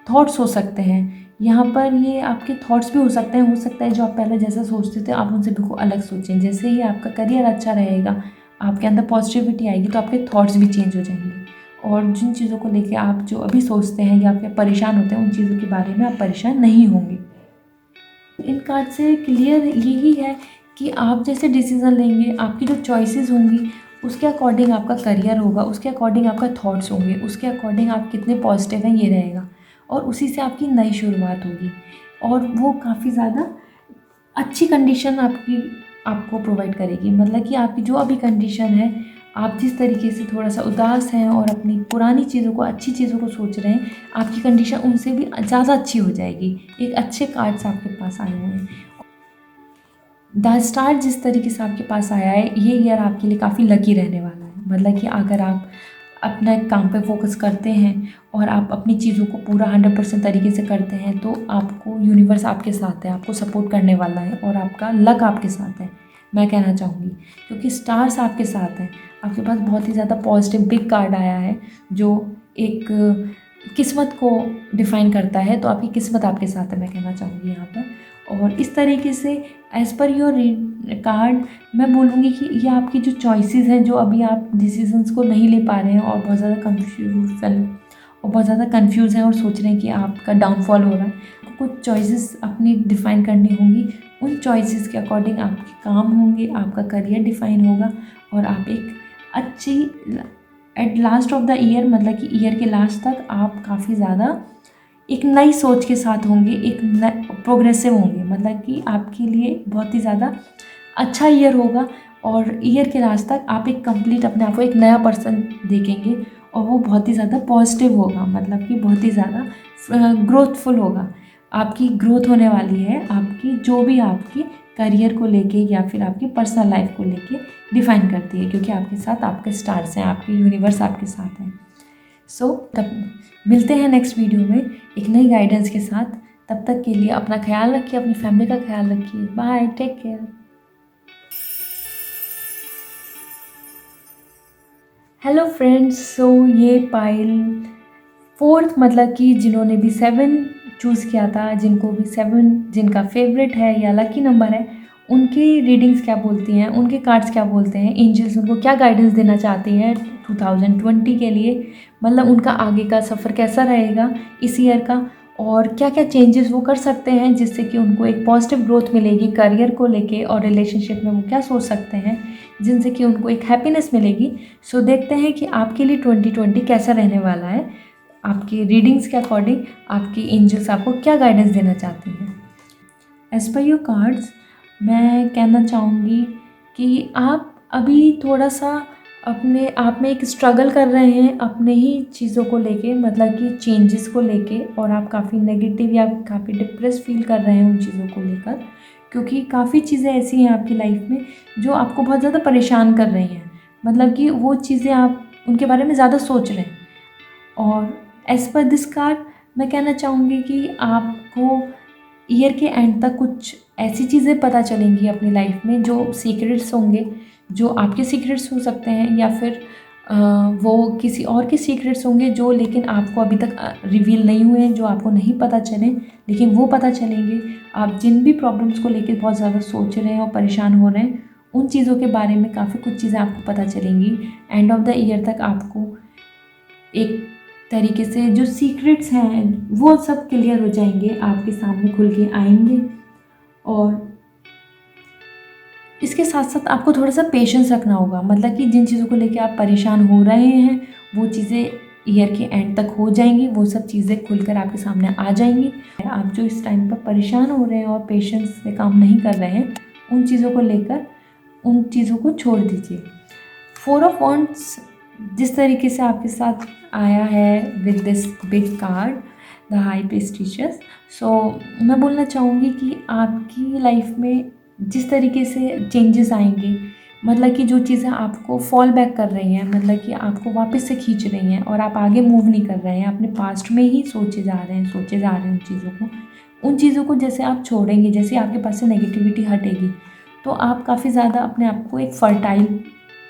थॉट्स हो सकते हैं। यहाँ पर ये आपके थॉट्स भी हो सकते हैं। हो सकता है जो आप पहले जैसा सोचते थे आप उनसे बिल्कुल अलग सोचें। जैसे ही आपका करियर अच्छा रहेगा, आपके अंदर पॉजिटिविटी आएगी, तो आपके थॉट्स भी चेंज हो जाएंगे, और जिन चीज़ों को लेके आप जो अभी सोचते हैं या फिर परेशान होते हैं, उन चीज़ों के बारे में आप परेशान नहीं होंगे। इन कार्ड से क्लियर यही है कि आप जैसे डिसीज़न लेंगे, आपकी जो चॉइसेस होंगी, उसके अकॉर्डिंग आपका करियर होगा, उसके अकॉर्डिंग आपका थॉट्स होंगे, उसके अकॉर्डिंग आप कितने पॉजिटिव हैं ये रहेगा, और उसी से आपकी नई शुरुआत होगी, और वो काफ़ी ज़्यादा अच्छी कंडीशन आपको प्रोवाइड करेगी। मतलब कि आपकी जो अभी कंडीशन है, आप जिस तरीके से थोड़ा सा उदास हैं और अपनी पुरानी चीज़ों को, अच्छी चीज़ों को सोच रहे हैं, आपकी कंडीशन उनसे भी ज़्यादा अच्छी हो जाएगी। एक अच्छे कार्ड्स आपके पास आए हुए हैं। द स्टार जिस तरीके से आपके पास आया है, ये ईयर आपके लिए काफ़ी लकी रहने वाला है। मतलब कि अगर आप अपना काम पे फोकस करते हैं और आप अपनी चीज़ों को पूरा 100% तरीके से करते हैं, तो आपको यूनिवर्स आपके साथ है, आपको सपोर्ट करने वाला है, और आपका लक आपके साथ है। मैं कहना चाहूँगी, क्योंकि स्टार्स आपके साथ हैं। आपके पास बहुत ही ज़्यादा पॉजिटिव बिग कार्ड आया है जो एक किस्मत को डिफ़ाइन करता है। तो आपकी किस्मत आपके साथ है, मैं कहना चाहूँगी यहाँ पर। और इस तरीके से एज़ पर योर कार्ड मैं बोलूँगी कि ये आपकी जो चॉइसेस हैं, जो अभी आप डिसीजंस को नहीं ले पा रहे हैं और बहुत ज़्यादा कंफ्यूज हैं और सोच रहे हैं कि आपका डाउनफॉल हो रहा है, तो कुछ चॉइसेस अपनी डिफ़ाइन करनी होंगी। उन चॉइसेस के अकॉर्डिंग आपके काम होंगे, आपका करियर डिफ़ाइन होगा और आप एक अच्छी at last of the year, मतलब कि ईयर के लास्ट तक आप काफ़ी ज़्यादा एक नई सोच के साथ होंगे, एक प्रोग्रेसिव होंगे, मतलब कि आपके लिए बहुत ही ज़्यादा अच्छा ईयर होगा। और ईयर के लास्ट तक आप एक कंप्लीट अपने आप को एक नया पर्सन देखेंगे और वो बहुत ही ज़्यादा पॉजिटिव होगा, मतलब कि बहुत ही ज़्यादा ग्रोथफुल होगा। आपकी ग्रोथ होने वाली है, आपकी जो भी आपकी करियर को लेके या फिर आपकी पर्सनल लाइफ को लेके डिफ़ाइन करती है, क्योंकि आपके साथ आपके स्टार्स हैं, आपकी यूनिवर्स आपके साथ है। सो तब मिलते हैं नेक्स्ट वीडियो में एक नई गाइडेंस के साथ। तब तक के लिए अपना ख्याल रखिए, अपनी फैमिली का ख्याल रखिए। Bye, take care. Hello friends, so ये पाइल 4th, मतलब कि जिन्होंने भी 7 चूज़ किया था, जिनको भी 7 जिनका फेवरेट है या लकी नंबर है, उनकी रीडिंग्स क्या बोलती हैं, उनके कार्ड्स क्या बोलते हैं, एंजल्स उनको क्या गाइडेंस देना चाहती हैं 2020 के लिए, मतलब उनका आगे का सफ़र कैसा रहेगा इस ईयर का, और क्या क्या चेंजेस वो कर सकते हैं जिससे कि उनको एक पॉजिटिव ग्रोथ मिलेगी करियर को लेके, और रिलेशनशिप में वो क्या सोच सकते हैं जिनसे कि उनको एक हैप्पीनेस मिलेगी। सो देखते हैं कि आपके लिए 2020 कैसा रहने वाला है। आपकी रीडिंग्स के अकॉर्डिंग आपकी एंजल्स आपको क्या गाइडेंस देना चाहती हैं। एज पर योर कार्ड्स मैं कहना चाहूँगी कि आप अभी थोड़ा सा अपने आप में एक स्ट्रगल कर रहे हैं अपने ही चीज़ों को लेके, मतलब कि चेंजेस को लेके, और आप काफ़ी नेगेटिव या काफ़ी डिप्रेस फील कर रहे हैं उन चीज़ों को लेकर, क्योंकि काफ़ी चीज़ें ऐसी हैं आपकी लाइफ में जो आपको बहुत ज़्यादा परेशान कर रही हैं, मतलब कि वो चीज़ें आप उनके बारे में ज़्यादा सोच रहे हैं। और एज़ पर दिस कार्ड मैं कहना चाहूँगी कि आपको ईयर के एंड तक कुछ ऐसी चीज़ें पता चलेंगी अपनी लाइफ में जो सीक्रेट्स होंगे, जो आपके सीक्रेट्स हो सकते हैं या फिर वो किसी और के सीक्रेट्स होंगे जो लेकिन आपको अभी तक रिवील नहीं हुए हैं, जो आपको नहीं पता चले, लेकिन वो पता चलेंगे। आप जिन भी प्रॉब्लम्स को लेकर बहुत ज़्यादा सोच रहे हैं और परेशान हो रहे हैं, उन चीज़ों के बारे में काफ़ी कुछ चीज़ें आपको पता चलेंगी। एंड ऑफ द ईयर तक आपको एक तरीके से जो सीक्रेट्स हैं वो सब क्लियर हो जाएंगे, आपके सामने खुल के आएंगे। और इसके साथ साथ आपको थोड़ा सा पेशेंस रखना होगा, मतलब कि जिन चीज़ों को लेके आप परेशान हो रहे हैं वो चीज़ें ईयर के एंड तक हो जाएंगी, वो सब चीज़ें खुलकर आपके सामने आ जाएंगी। आप जो इस टाइम पर परेशान हो रहे हैं और पेशेंस से काम नहीं कर रहे हैं, उन चीज़ों को लेकर उन चीज़ों को छोड़ दीजिए। 4 ऑफ वॉन्ड्स जिस तरीके से आपके साथ आया है with this big card the high prestigious, so मैं बोलना चाहूँगी कि आपकी लाइफ में जिस तरीके से चेंजेस आएंगे, मतलब कि जो चीज़ें आपको फॉल बैक कर रही हैं, मतलब कि आपको वापस से खींच रही हैं और आप आगे मूव नहीं कर रहे हैं, अपने पास्ट में ही सोचे जा रहे हैं उन चीज़ों को जैसे आप छोड़ेंगे, जैसे आपके पास से नेगेटिविटी हटेगी, तो आप काफ़ी ज़्यादा अपने आप को एक फर्टाइल,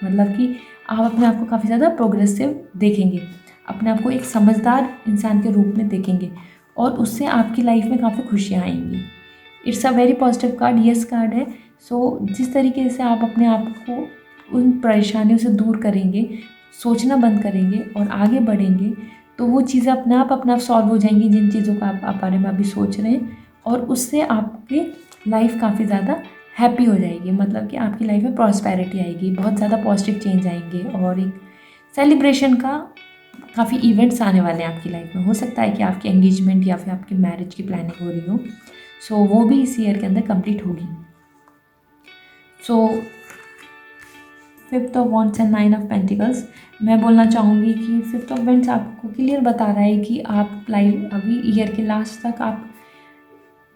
मतलब कि आप अपने आप को काफ़ी ज़्यादा प्रोग्रेसिव देखेंगे, अपने आप को एक समझदार इंसान के रूप में देखेंगे, और उससे आपकी लाइफ में काफ़ी खुशियाँ आएंगी। It's a very positive card, yes card है। सो जिस तरीके से आप अपने आप को उन परेशानियों से दूर करेंगे, सोचना बंद करेंगे और आगे बढ़ेंगे, तो वो चीज़ें अपने आप सॉल्व हो जाएंगी जिन चीज़ों का आप बारे में अभी सोच रहे हैं, और उससे आपकी लाइफ काफ़ी ज़्यादा हैप्पी हो जाएगी, मतलब कि आपकी लाइफ में प्रॉस्पेरिटी आएगी, बहुत ज़्यादा पॉजिटिव चेंज आएंगे, और एक सेलिब्रेशन का काफ़ी इवेंट्स आने वाले हैं आपकी लाइफ में। हो सकता है कि आपकी एंगेजमेंट या फिर आपकी मैरिज की प्लानिंग हो रही हो, सो वो भी इस ईयर के अंदर कंप्लीट होगी। सो 5th of wands and 9 of pentacles मैं बोलना चाहूँगी कि 5th ऑफ वॉन्ड्स आपको क्लियर बता रहा है कि आप लाइफ अभी ईयर के लास्ट तक आप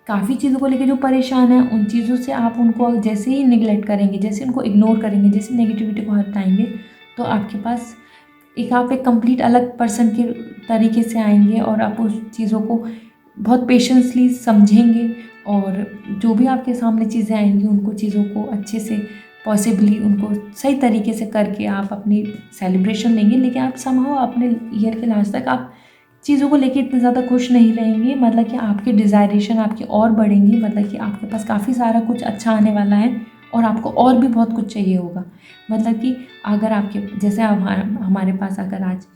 काफ़ी चीज़ों को लेकर जो परेशान हैं, उन चीज़ों से आप उनको जैसे ही निगलेक्ट करेंगे, जैसे उनको इग्नोर करेंगे, जैसे नेगेटिविटी को हटाएंगे, तो आपके पास आप एक कंप्लीट अलग पर्सन के तरीके से आएंगे, और आप उस चीज़ों को बहुत पेशेंसली समझेंगे और जो भी आपके सामने चीज़ें आएंगी उनको चीज़ों को अच्छे से पॉसिबली उनको सही तरीके से करके आप अपनी सेलिब्रेशन लेंगे। लेकिन आप समहाउ अपने ईयर के लास्ट तक आप चीज़ों को लेके इतने ज़्यादा खुश नहीं रहेंगे, मतलब कि आपकी डिज़ायरेशन आपकी और बढ़ेंगी, मतलब कि आपके पास काफ़ी सारा कुछ अच्छा आने वाला है और आपको और भी बहुत कुछ चाहिए होगा। मतलब कि अगर आपके जैसे हमारे पास अगर आज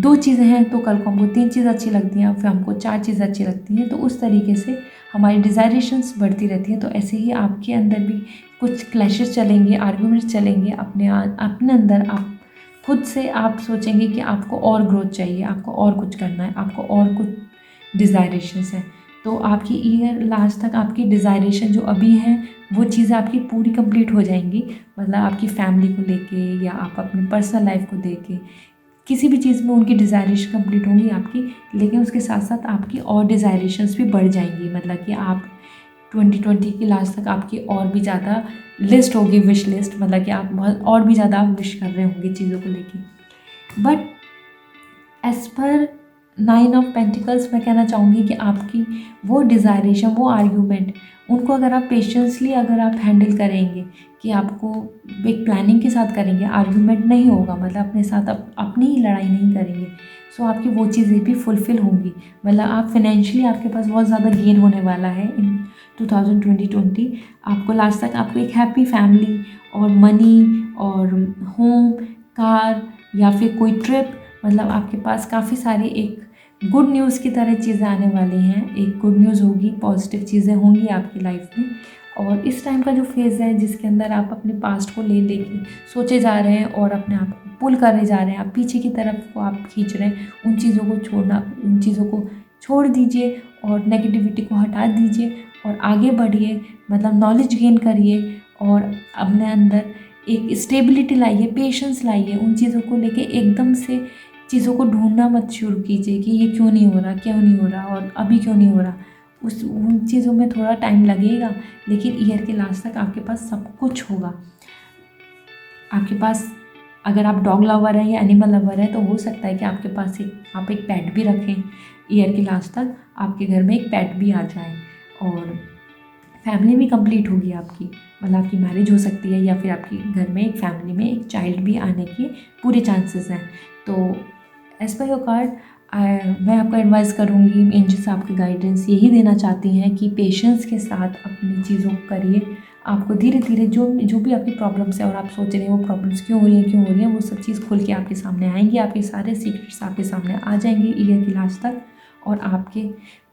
2 चीज़ें हैं तो कल को हमको 3 चीज़ अच्छी लगती हैं, फिर हमको 4 चीज़ें अच्छी लगती हैं, तो उस तरीके से हमारी डिज़ायरेशंस बढ़ती रहती हैं। तो ऐसे ही आपके अंदर भी कुछ क्लैशेस चलेंगे, आर्ग्यूमेंट्स चलेंगे अपने अंदर। आप खुद से आप सोचेंगे कि आपको और ग्रोथ चाहिए, आपको और कुछ करना है, आपको और कुछ डिज़ायरेशंस हैं। तो आपकी ईयर लास्ट तक आपकी डिज़ायरेशन जो अभी हैं वो चीज़ें आपकी पूरी कंप्लीट हो जाएंगी। मतलब आपकी फैमिली को लेके या आप अपनी पर्सनल लाइफ को देके किसी भी चीज़ में उनकी डिज़ायरेशन कंप्लीट होंगी आपकी, लेकिन उसके साथ साथ आपकी और डिज़ायरेशंस भी बढ़ जाएंगी। मतलब कि आप 2020 के लास्ट तक आपकी और भी ज़्यादा लिस्ट होगी, विश लिस्ट, मतलब कि आप बहुत और भी ज़्यादा आप विश कर रहे होंगे चीज़ों को लेके। But as per 9 of pentacles मैं कहना चाहूँगी कि आपकी वो डिज़ायरेशन, वो आर्ग्यूमेंट, उनको अगर आप पेशेंसली अगर आप हैंडल करेंगे कि आपको एक प्लानिंग के साथ करेंगे, आर्ग्यूमेंट नहीं होगा, मतलब अपने साथ अपनी ही लड़ाई नहीं करेंगे, सो आपकी वो चीज़ें भी फुलफ़िल होंगी। मतलब आप फाइनेंशियली आपके पास बहुत ज़्यादा गेन होने वाला है इन 2020। आपको लास्ट तक आपको एक हैप्पी फैमिली और मनी और होम, कार या फिर कोई ट्रिप, मतलब आपके पास काफ़ी सारी एक गुड न्यूज़ की तरह चीज़ें आने वाली हैं। एक गुड न्यूज़ होगी, पॉजिटिव चीज़ें होंगी आपकी लाइफ में। और इस टाइम का जो फेज़ है जिसके अंदर आप अपने पास्ट को ले लेके सोचे जा रहे हैं और अपने आप को पुल करे जा रहे हैं, आप पीछे की तरफ को आप खींच रहे हैं, उन चीज़ों को छोड़ दीजिए और नेगेटिविटी को हटा दीजिए और आगे बढ़िए। मतलब नॉलेज गेन करिए और अपने अंदर एक स्टेबिलिटी लाइए, पेशेंस लाइए। उन चीज़ों को लेके एकदम से चीज़ों को ढूंढना मत शुरू कीजिए कि ये क्यों नहीं हो रहा, क्यों नहीं हो रहा और अभी क्यों नहीं हो रहा। उन चीज़ों में थोड़ा टाइम लगेगा, लेकिन ईयर के लास्ट तक आपके पास सब कुछ होगा। आपके पास अगर आप डॉग लवर हैं या एनिमल लवर हैं तो हो सकता है कि आपके पास आप एक पेट भी रखें। ईयर के लास्ट तक आपके घर में एक पेट भी आ जाए और फैमिली भी कंप्लीट होगी आपकी। मतलब आपकी मैरिज हो सकती है या फिर आपके घर में एक फैमिली में एक चाइल्ड भी आने के पूरे चांसेस हैं। तो एज पर योर कार्ड मैं आपको एडवाइस करूँगी, एंजल्स आपकी गाइडेंस यही देना चाहती हैं कि पेशेंस के साथ अपनी चीज़ों को करिए। आपको धीरे धीरे जो भी आपकी प्रॉब्लम्स है और आप सोच रहे हैं वो प्रॉब्लम्स क्यों हो रही हैं, वो सब चीज़ खुल के आपके सामने आएंगी। आपके सारे सीक्रेट्स आपके सामने आ जाएंगे ईयर के लास्ट तक और आपके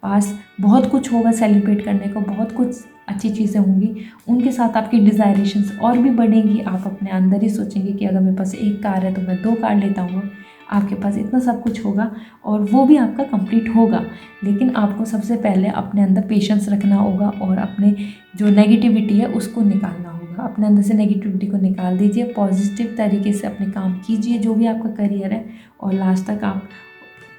पास बहुत कुछ होगा सेलिब्रेट करने को, बहुत कुछ अच्छी चीज़ें होंगी। उनके साथ आपकी डिज़ायरेशंस और भी बढ़ेंगी। आप अपने अंदर ही सोचेंगे कि अगर मेरे पास एक कार है तो मैं 2 कार लेता हूँ। आपके पास इतना सब कुछ होगा और वो भी आपका कंप्लीट होगा, लेकिन आपको सबसे पहले अपने अंदर पेशेंस रखना होगा और अपने जो नेगेटिविटी है उसको निकालना होगा। अपने अंदर से नेगेटिविटी को निकाल दीजिए, पॉजिटिव तरीके से अपने काम कीजिए जो भी आपका करियर है, और लास्ट तक आप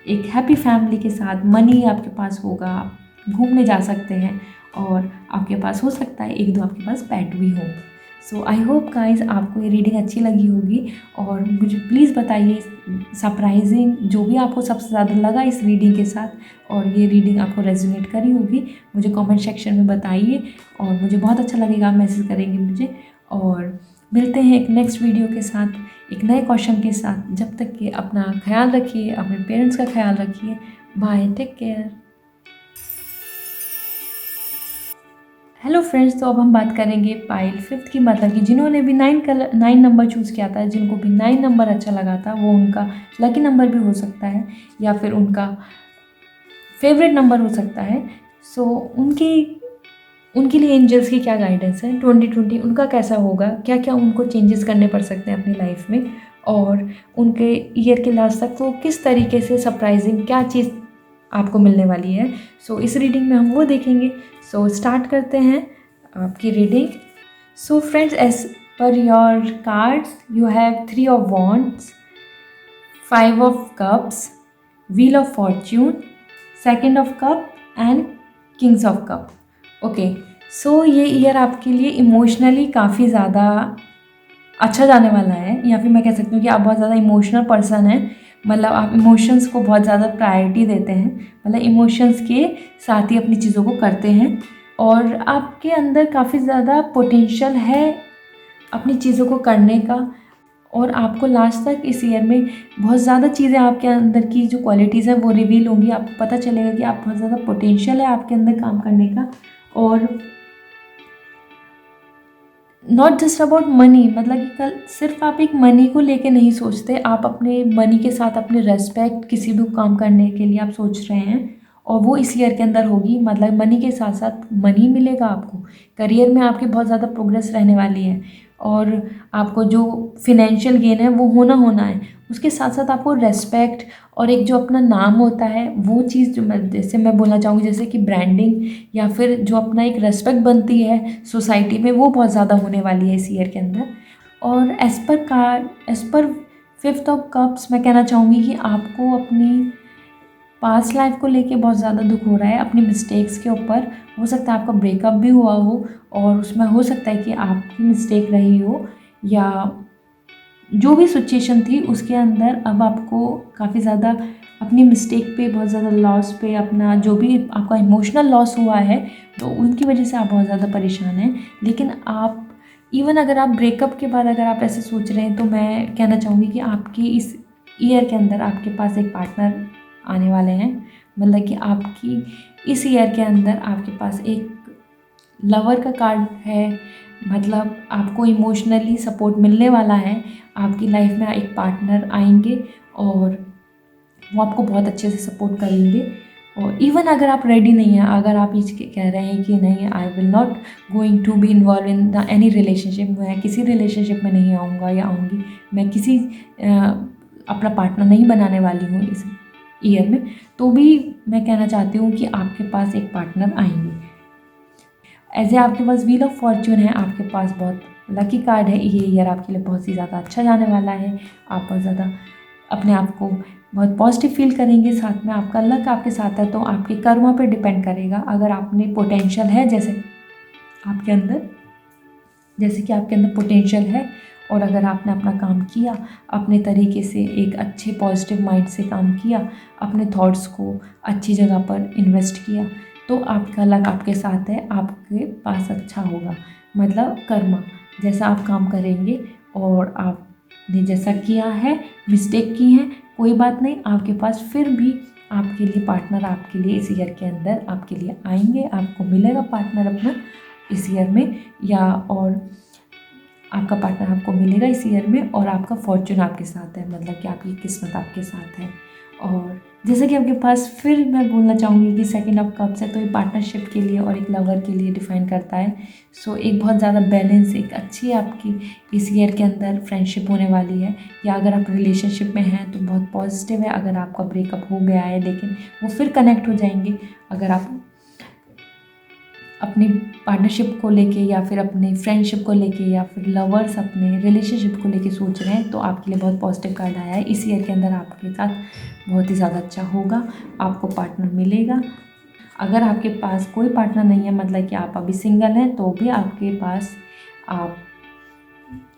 एक हैप्पी फैमिली के साथ, मनी आपके पास होगा, आप घूमने जा सकते हैं और आपके पास हो सकता है 1-2 आपके पास पेट भी हो। सो आई होप गाइस आपको ये रीडिंग अच्छी लगी होगी और मुझे प्लीज़ बताइए सरप्राइजिंग जो भी आपको सबसे ज़्यादा लगा इस रीडिंग के साथ और ये रीडिंग आपको रेजोनेट करी होगी, मुझे कमेंट सेक्शन में बताइए और मुझे बहुत अच्छा लगेगा, आप मैसेज करेंगे मुझे। और मिलते हैं एक नेक्स्ट वीडियो के साथ, एक नए क्वेश्चन के साथ। जब तक कि अपना ख्याल रखिए, अपने पेरेंट्स का ख्याल रखिए। Bye, take care. Hello friends, तो अब हम बात करेंगे पाइल 5th की, मतलब कि जिन्होंने भी 9 नंबर चूज़ किया था, जिनको भी 9 नंबर अच्छा लगा था, वो उनका लकी नंबर भी हो सकता है या फिर उनका फेवरेट नंबर हो सकता है। सो उनके लिए एंजल्स की क्या गाइडेंस है, 2020 उनका कैसा होगा, क्या क्या उनको चेंजेस करने पड़ सकते हैं अपनी लाइफ में, और उनके ईयर के लास्ट तक वो किस तरीके से सरप्राइजिंग क्या चीज़ आपको मिलने वाली है। सो इस रीडिंग में हम वो देखेंगे। सो स्टार्ट करते हैं आपकी reading. So friends, as per your cards you have 3 of wands, 5 of cups, wheel of fortune, 2 of cup and kings of cup. Okay, so ये ईयर आपके लिए इमोशनली काफ़ी ज़्यादा अच्छा जाने वाला है, या फिर मैं कह सकती हूँ कि आप बहुत ज़्यादा इमोशनल पर्सन हैं। मतलब आप इमोशंस को बहुत ज़्यादा प्रायोरिटी देते हैं, मतलब इमोशंस के साथ ही अपनी चीज़ों को करते हैं। और आपके अंदर काफ़ी ज़्यादा पोटेंशियल है अपनी चीज़ों को करने का। और आपको लास्ट तक इस ईयर में बहुत ज़्यादा चीज़ें आपके अंदर की जो क्वालिटीज़ हैं वो रिवील होंगी। आपको पता चलेगा कि आप बहुत ज़्यादा पोटेंशियल है आपके अंदर काम करने का। और नॉट जस्ट अबाउट मनी, मतलब कि कल सिर्फ आप एक मनी को लेके नहीं सोचते, आप अपने मनी के साथ अपने रेस्पेक्ट किसी भी काम करने के लिए आप सोच रहे हैं, और वो इस ईयर के अंदर होगी। मतलब मनी के साथ साथ मनी मिलेगा आपको, करियर में आपकी बहुत ज़्यादा प्रोग्रेस रहने वाली है, और आपको जो फिनेंशियल गेन है वो होना है। उसके साथ साथ आपको रेस्पेक्ट और एक जो अपना नाम होता है वो चीज़ जो जैसे मैं बोलना चाहूँगी, जैसे कि ब्रांडिंग या फिर जो अपना एक रेस्पेक्ट बनती है सोसाइटी में, वो बहुत ज़्यादा होने वाली है इस ईयर के अंदर। और as per 5th of cups मैं कहना चाहूँगी कि आपको अपनी पास्ट लाइफ को लेके बहुत ज़्यादा दुख हो रहा है, अपनी मिस्टेक्स के ऊपर। हो सकता है आपका ब्रेकअप भी हुआ हो, और उसमें हो सकता है कि आपकी मिस्टेक रही हो, या जो भी सिचुएशन थी उसके अंदर अब आपको काफ़ी ज़्यादा अपनी मिस्टेक पे, बहुत ज़्यादा लॉस पे, अपना जो भी आपका इमोशनल लॉस हुआ है तो उनकी वजह से आप बहुत ज़्यादा परेशान हैं। लेकिन आप इवन अगर आप ब्रेकअप के बाद अगर आप ऐसे सोच रहे हैं, तो मैं कहना चाहूँगी कि आपकी इस ईयर के अंदर आपके पास एक पार्टनर आने वाले हैं। मतलब कि आपकी इस ईयर के अंदर आपके पास एक लवर का कार्ड है, मतलब आपको इमोशनली सपोर्ट मिलने वाला है। आपकी लाइफ में एक पार्टनर आएंगे और वो आपको बहुत अच्छे से सपोर्ट करेंगे। और इवन अगर आप रेडी नहीं हैं, अगर आप ये कह रहे हैं कि नहीं, I will not going to be involve in the any relationship, मैं किसी रिलेशनशिप में नहीं आऊँगा या आऊँगी, मैं किसी अपना पार्टनर नहीं बनाने वाली हूँ इस ईयर में, तो भी मैं कहना चाहती हूँ कि आपके पास एक पार्टनर आएंगे। ऐसे आपके पास व्हील ऑफ फॉर्च्यून है, आपके पास बहुत लकी कार्ड है। ये ईयर आपके लिए बहुत ही ज़्यादा अच्छा जाने वाला है। आप बहुत ज़्यादा अपने आप को बहुत पॉजिटिव फील करेंगे। साथ में आपका लक आपके साथ है, तो आपके कर्मा पे डिपेंड करेगा। अगर आपने पोटेंशियल है, जैसे कि आपके अंदर पोटेंशियल है, और अगर आपने अपना काम किया अपने तरीके से, एक अच्छे पॉजिटिव माइंड से काम किया, अपने थॉट्स को अच्छी जगह पर इन्वेस्ट किया, तो आपका लक आपके साथ है, आपके पास अच्छा होगा। मतलब कर्मा, जैसा आप काम करेंगे और आपने जैसा किया है, मिस्टेक की है, कोई बात नहीं, आपके पास फिर भी आपके लिए पार्टनर आपके लिए इस ईयर के अंदर आपके लिए आएंगे। आपको मिलेगा पार्टनर अपना इस ईयर में, या और आपका पार्टनर आपको मिलेगा इस ईयर में, और आपका फॉर्चून आपके साथ है, मतलब कि आपकी किस्मत आपके साथ है। और जैसे कि आपके पास, फिर मैं बोलना चाहूँगी कि 2nd ऑफ कप्स है, तो ये पार्टनरशिप के लिए और एक लवर के लिए डिफ़ाइन करता है। सो एक बहुत ज़्यादा बैलेंस, एक अच्छी आपकी इस ईयर के अंदर फ्रेंडशिप होने वाली है। या अगर आप रिलेशनशिप में हैं तो बहुत पॉजिटिव है। अगर आपका ब्रेकअप हो गया है लेकिन वो फिर कनेक्ट हो जाएंगे। अगर आप अपनी पार्टनरशिप को लेके, या फिर अपनी फ्रेंडशिप को लेके, या फिर लवर्स अपने रिलेशनशिप को लेके सोच रहे हैं, तो आपके लिए बहुत पॉजिटिव कार्ड आया है। इस ईयर के अंदर आपके साथ बहुत ही ज़्यादा अच्छा होगा, आपको पार्टनर मिलेगा। अगर आपके पास कोई पार्टनर नहीं है, मतलब कि आप अभी सिंगल हैं, तो भी आपके पास, आप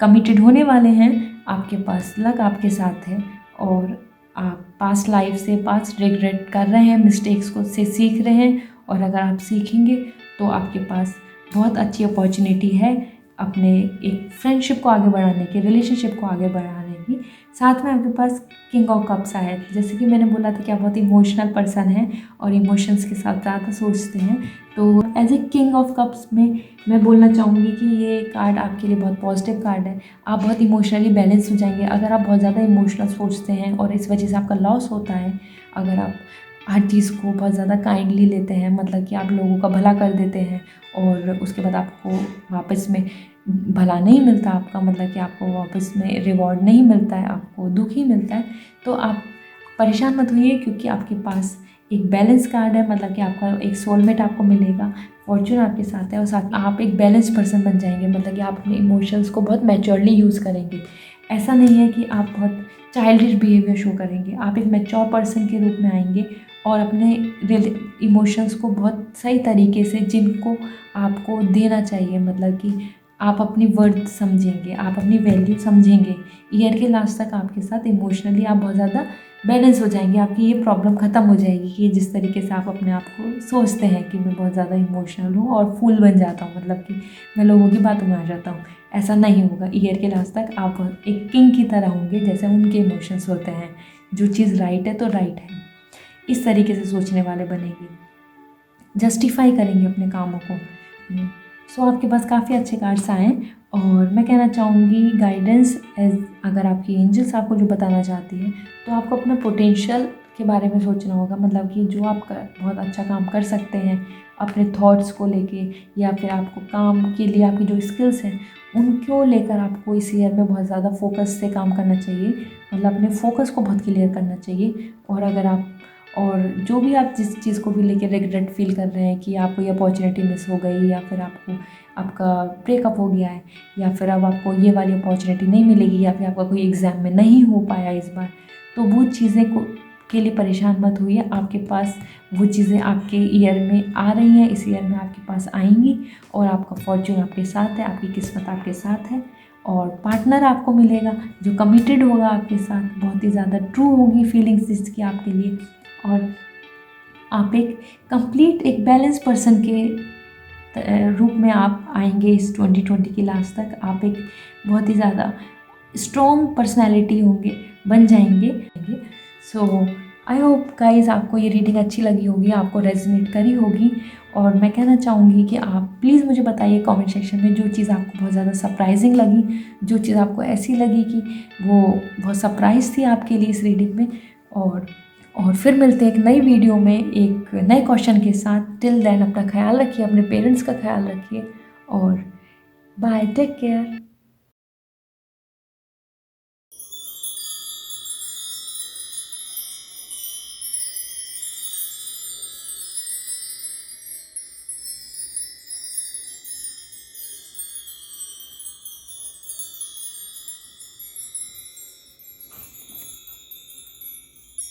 कमिटेड होने वाले हैं, आपके पास लक आपके साथ है, और आप पास्ट लाइफ से, पास्ट रिग्रेट कर रहे हैं, मिस्टेक्स को से सीख रहे हैं। और अगर आप सीखेंगे तो आपके पास बहुत अच्छी अपॉर्चुनिटी है अपने एक फ्रेंडशिप को आगे बढ़ाने की, रिलेशनशिप को आगे बढ़ाने की। साथ में आपके पास किंग ऑफ कप्स आया है। जैसे कि मैंने बोला था कि आप बहुत इमोशनल पर्सन हैं और इमोशंस के साथ ज़्यादा सोचते हैं, तो as a king of cups में मैं बोलना चाहूँगी कि ये कार्ड आपके लिए बहुत पॉजिटिव कार्ड है। आप बहुत इमोशनली बैलेंस हो जाएंगे। अगर आप बहुत ज़्यादा इमोशनल सोचते हैं और इस वजह से आपका लॉस होता है, अगर आप हर चीज़ को बहुत ज़्यादा काइंडली लेते हैं, मतलब कि आप लोगों का भला कर देते हैं और उसके बाद आपको वापस में भला नहीं मिलता आपका, मतलब कि आपको वापस में रिवॉर्ड नहीं मिलता है, आपको दुख ही मिलता है, तो आप परेशान मत होइए, क्योंकि आपके पास एक बैलेंस कार्ड है। मतलब कि आपका एक सोलमेट आपको मिलेगा, फॉर्चून आपके साथ है, और साथ में आप एक बैलेंस पर्सन बन जाएंगे। मतलब कि आप अपने इमोशंस को बहुत मैच्योरली यूज़ करेंगे। ऐसा नहीं है कि आप बहुत चाइल्डिश बिहेवियर शो करेंगे, आप एक मैच्योर पर्सन के रूप में आएंगे और अपने इमोशंस को बहुत सही तरीके से, जिनको आपको देना चाहिए, मतलब कि आप अपनी वर्थ समझेंगे, आप अपनी वैल्यू समझेंगे। ईयर के लास्ट तक आपके साथ इमोशनली आप बहुत ज़्यादा बैलेंस हो जाएंगे, आपकी ये प्रॉब्लम ख़त्म हो जाएगी कि जिस तरीके से आप अपने आप को सोचते हैं कि मैं बहुत ज़्यादा इमोशनल हूँ और फूल बन जाता हूँ, मतलब कि मैं लोगों की बातों में आ जाता हूँ। ऐसा नहीं होगा। ईयर के लास्ट तक आप एक किंग की तरह होंगे, जैसे उनके इमोशंस होते हैं, जो चीज़ राइट है तो राइट है, इस तरीके से सोचने वाले बनेंगे, जस्टिफाई करेंगे अपने कामों को। सो आपके पास काफ़ी अच्छे कार्ड्स आए हैं और मैं कहना चाहूँगी गाइडेंस एज, अगर आपकी एंजल्स आपको जो बताना चाहती है तो आपको अपना पोटेंशियल के बारे में सोचना होगा, मतलब कि जो आप बहुत अच्छा काम कर सकते हैं अपने थॉट्स को लेके, या फिर आपको काम के लिए आपकी जो स्किल्स हैं उनको लेकर आपको इस ईयर में बहुत ज़्यादा फोकस से काम करना चाहिए, मतलब अपने फोकस को बहुत क्लियर करना चाहिए। और अगर आप, और जो भी आप जिस चीज़ को भी लेकर रिग्रेट फील कर रहे हैं कि आपको ये अपॉर्चुनिटी मिस हो गई, या फिर आपको आपका ब्रेकअप हो गया है, या फिर अब आपको ये वाली अपॉर्चुनिटी नहीं मिलेगी, या फिर आपका कोई एग्ज़ाम में नहीं हो पाया इस बार, तो वो चीज़ें को के लिए परेशान मत होइए। आपके पास वो चीज़ें आपके ईयर में आ रही हैं, इस ईयर में आपके पास आएंगी, और आपका फॉर्च्यून आपके साथ है, आपकी किस्मत आपके साथ है, और पार्टनर आपको मिलेगा जो कमिटेड होगा आपके साथ, बहुत ही ज़्यादा ट्रू होगी फीलिंग्स जिसकी आपके लिए, और आप एक कंप्लीट एक बैलेंस पर्सन के रूप में आप आएंगे इस 2020 के लास्ट तक। आप एक बहुत ही ज़्यादा स्ट्रॉन्ग पर्सनैलिटी होंगे, बन जाएंगे। सो आई होप गाइज आपको ये रीडिंग अच्छी लगी होगी, आपको रेजोनेट करी होगी, और मैं कहना चाहूँगी कि आप प्लीज़ मुझे बताइए कमेंट सेक्शन में जो चीज़ आपको बहुत ज़्यादा सरप्राइजिंग लगी, जो चीज़ आपको ऐसी लगी कि वो बहुत सरप्राइज़ थी आपके लिए इस रीडिंग में। और फिर मिलते हैं एक नई वीडियो में एक नए क्वेश्चन के साथ। टिल देन अपना ख्याल रखिए, अपने पेरेंट्स का ख्याल रखिए, और बाय, टेक केयर।